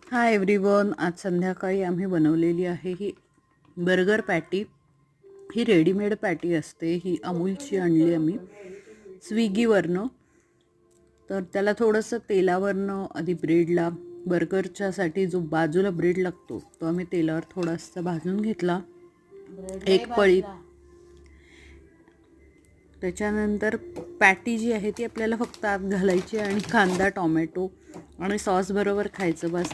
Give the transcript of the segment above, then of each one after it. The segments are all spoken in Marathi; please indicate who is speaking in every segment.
Speaker 1: हाय एव्हरीवन, आज संध्याकाळी आम्ही बनवलेली आहे ही बर्गर पॅटी। ही रेडीमेड पॅटी असते, ही अमूलची आणली आम्ही स्विगीवरनं। तर त्याला थोडंसं तेलावरनं आधी ब्रेडला बर्गरच्यासाठी जो बाजूला ब्रेड लागतो तो आम्ही तेलावर थोडासा भाजून घेतला एक पळी। त्याच्यानंतर पॅटी जी आहे ती आपल्याला फक्त आत घालायची आणि कांदा टोमॅटो आणि सॉस बरोबर खायचं बस।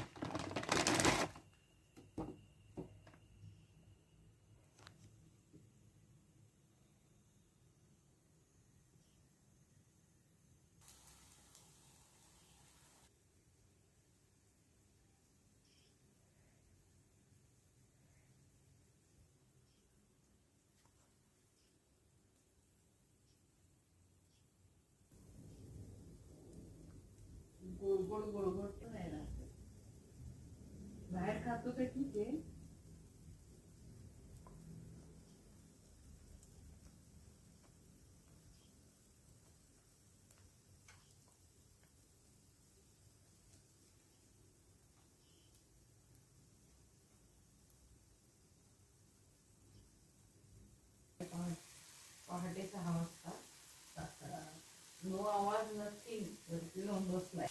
Speaker 1: गोड गोड गोड गोड पण नाही लागत, बाहेर खातो ते ठीक आहे। पहाटे 6 वाजता नो आवाज नथिंग वरती लावून बसलाय।